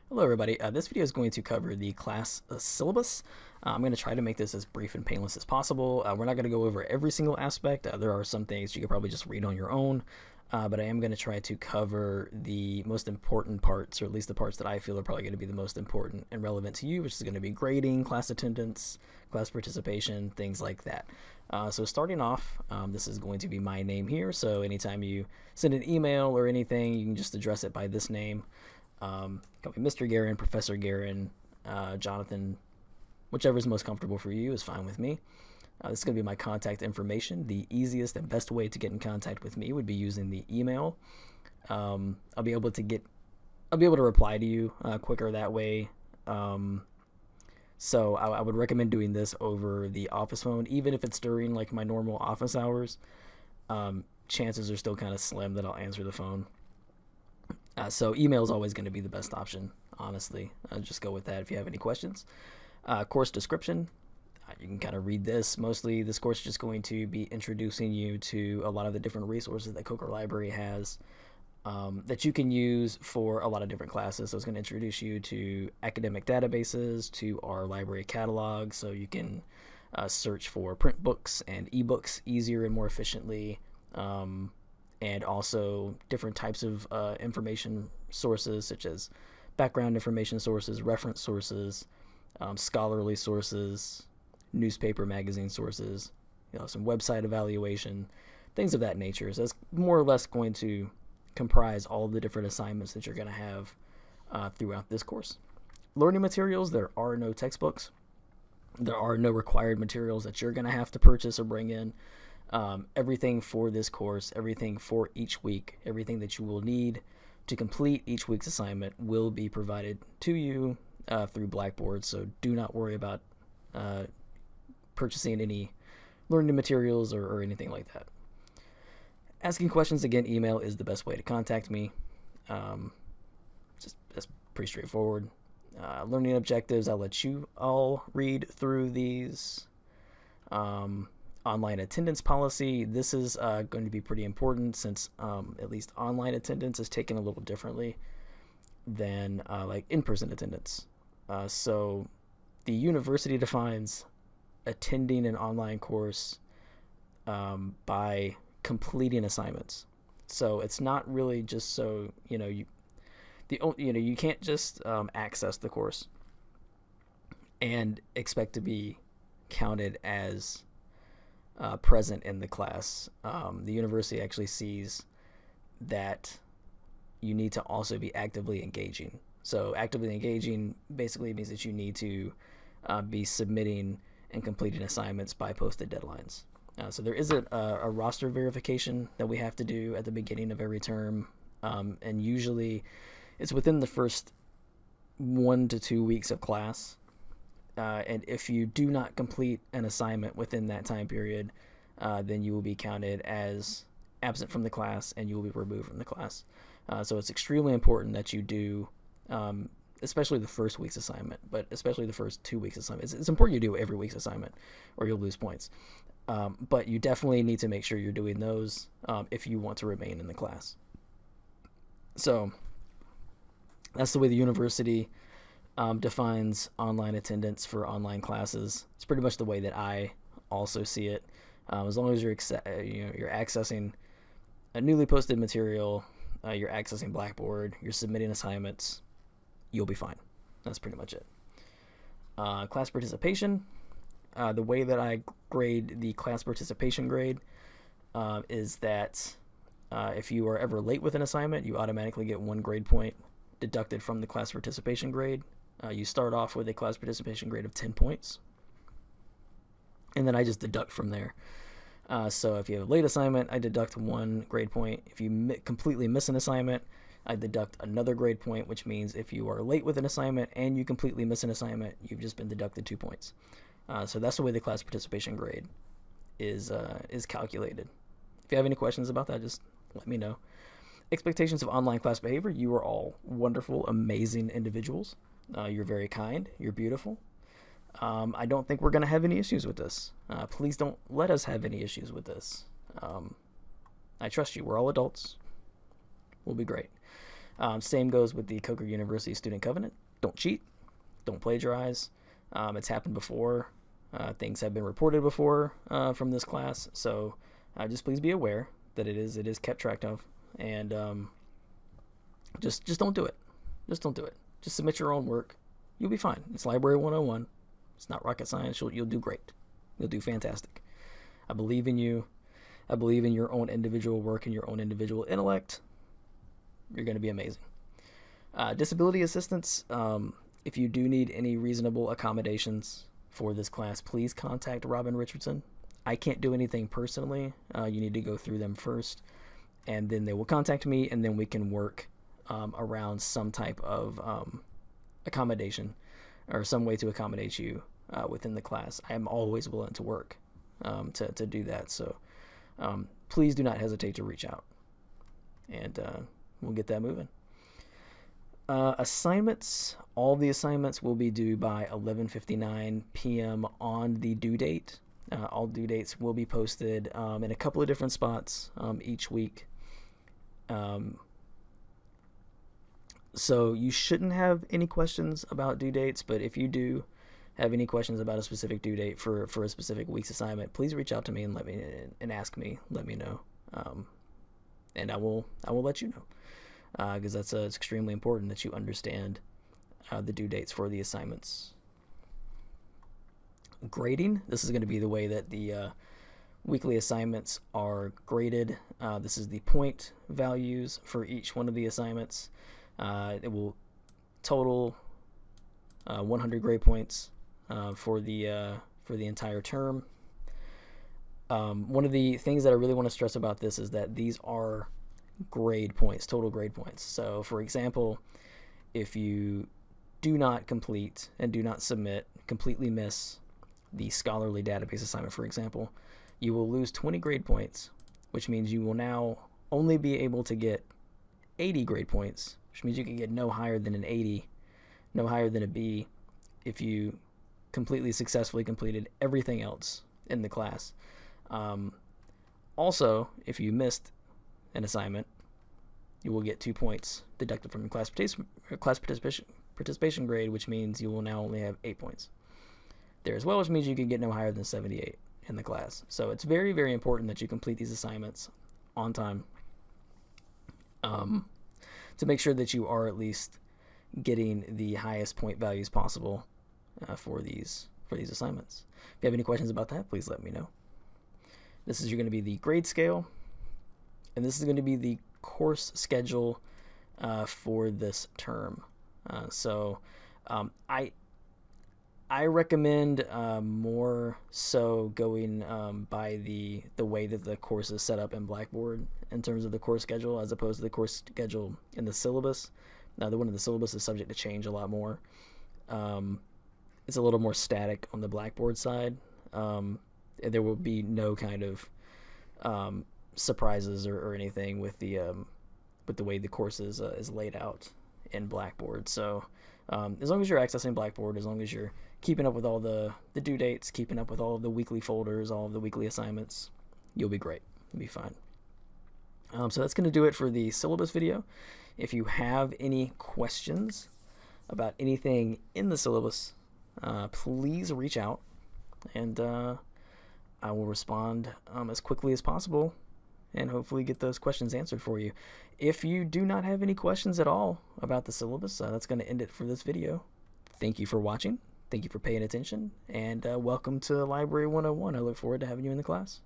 Hello everybody, this video is going to cover the class syllabus. I'm going to try to make this as brief and painless as possible. We're not going to go over every single aspect. There are some things you could probably just read on your own, but I am going to try to cover the most important parts, or at least the parts that I feel are probably going to be the most important and relevant to you, which is going to be grading, class attendance, class participation, things like that. So starting off, this is going to be my name here, so anytime you send an email or anything, you can just address it by this name. Call me Mr. Guerin, Professor Guerin, Jonathan, whichever is most comfortable for you is fine with me. This is going to be my contact information. The easiest and best way to get in contact with me would be using the email. I'll be able to reply to you quicker that way. So I would recommend doing this over the office phone, even if it's during like my normal office hours. Chances are still kind of slim that I'll answer the phone. So email is always going to be the best option, honestly. Just go with that if you have any questions. Course description, you can kind of read this. Mostly this course is just going to be introducing you to a lot of the different resources that Coker Library has that you can use for a lot of different classes. So it's going to introduce you to academic databases, to our library catalog, so you can search for print books and ebooks easier and more efficiently. And also different types of information sources, such as background information sources, reference sources, scholarly sources, newspaper, magazine sources, some website evaluation, things of that nature. So it's more or less going to comprise all the different assignments that you're going to have throughout this course. Learning materials, there are no textbooks. There are no required materials that you're going to have to purchase or bring in. Everything for this course, everything for each week, everything that you will need to complete each week's assignment will be provided to you through Blackboard. So do not worry about purchasing any learning materials or anything like that. Asking questions, again, email is the best way to contact me. That's pretty straightforward. Learning objectives, I'll let you all read through these. Online attendance policy, this is going to be pretty important, since at least online attendance is taken a little differently than like in-person attendance. So the university defines attending an online course by completing assignments. So it's not really just so you can't just access the course and expect to be counted as present in the class. The university actually sees that you need to also be actively engaging. So actively engaging basically means that you need to be submitting and completing assignments by posted deadlines. So there is a roster verification that we have to do at the beginning of every term, and usually it's within the first 1 to 2 weeks of class. And if you do not complete an assignment within that time period, then you will be counted as absent from the class and you will be removed from the class. So it's extremely important that you do, especially the first week's assignment, but especially the first 2 weeks' assignment. It's important you do every week's assignment or you'll lose points. But you definitely need to make sure you're doing those if you want to remain in the class. So that's the way the university defines online attendance for online classes. It's pretty much the way that I also see it. As long as you're accessing a newly posted material, you're accessing Blackboard, you're submitting assignments, you'll be fine. That's pretty much it. Class participation. The way that I grade the class participation grade is that if you are ever late with an assignment, you automatically get 1 grade point deducted from the class participation grade. You start off with a class participation grade of 10 points, and then I just deduct from there. So if you have a late assignment, I deduct 1 grade point. If you completely miss an assignment, I deduct another grade point, which means if you are late with an assignment and you completely miss an assignment, you've just been deducted 2 points. So that's the way the class participation grade is calculated. If you have any questions about that, just let me know. Expectations of online class behavior. You are all wonderful, amazing individuals. You're very kind. You're beautiful. I don't think we're going to have any issues with this. Please don't let us have any issues with this. I trust you. We're all adults. We'll be great. Same goes with the Coker University Student Covenant. Don't cheat. Don't plagiarize. It's happened before. Things have been reported before from this class. So just please be aware that it is kept track of. And just don't do it. Just don't do it. Just submit your own work. You'll be fine. It's Library 101. It's not rocket science. You'll do great. You'll do fantastic. I believe in you. I believe in your own individual work and your own individual intellect. You're going to be amazing. Disability assistance. If you do need any reasonable accommodations for this class, please contact Robin Richardson. I can't do anything personally. You need to go through them first, and then they will contact me, and then we can work around some type of accommodation or some way to accommodate you within the class. I am always willing to work to do that. So please do not hesitate to reach out, and we'll get that moving. Assignments. All the assignments will be due by 11:59 p.m. on the due date. All due dates will be posted in a couple of different spots each week. So you shouldn't have any questions about due dates, but if you do have any questions about a specific due date for a specific week's assignment, please reach out to me and let me know, and I will let you know, because it's extremely important that you understand the due dates for the assignments. Grading. This is going to be the way that the weekly assignments are graded. This is the point values for each one of the assignments. It will total 100 grade points for the entire term. One of the things that I really want to stress about this is that these are grade points, total grade points. So, for example, if you do not complete and do not submit, completely miss the scholarly database assignment, for example, you will lose 20 grade points, which means you will now only be able to get 80 grade points, which means you can get no higher than an 80, no higher than a B, if you completely successfully completed everything else in the class. Also, if you missed an assignment, you will get 2 points deducted from your class participation grade, which means you will now only have 8 points there as well, which means you can get no higher than 78 in the class. So it's very, very important that you complete these assignments on time, to make sure that you are at least getting the highest point values possible for these assignments. If you have any questions about that, please let me know. This is going to be the grade scale, and this is going to be the course schedule for this term. I recommend more so going by the way that the course is set up in Blackboard in terms of the course schedule, as opposed to the course schedule in the syllabus. Now, the one in the syllabus is subject to change a lot more. It's a little more static on the Blackboard side. There will be no kind of surprises or anything with the way the course is laid out in Blackboard. So as long as you're accessing Blackboard, as long as you're keeping up with all the due dates, keeping up with all of the weekly folders, all of the weekly assignments, you'll be great. You'll be fine. So that's going to do it for the syllabus video. If you have any questions about anything in the syllabus, please reach out, and I will respond as quickly as possible and hopefully get those questions answered for you. If you do not have any questions at all about the syllabus, that's going to end it for this video. Thank you for watching. Thank you for paying attention, and welcome to Library 101. I look forward to having you in the class.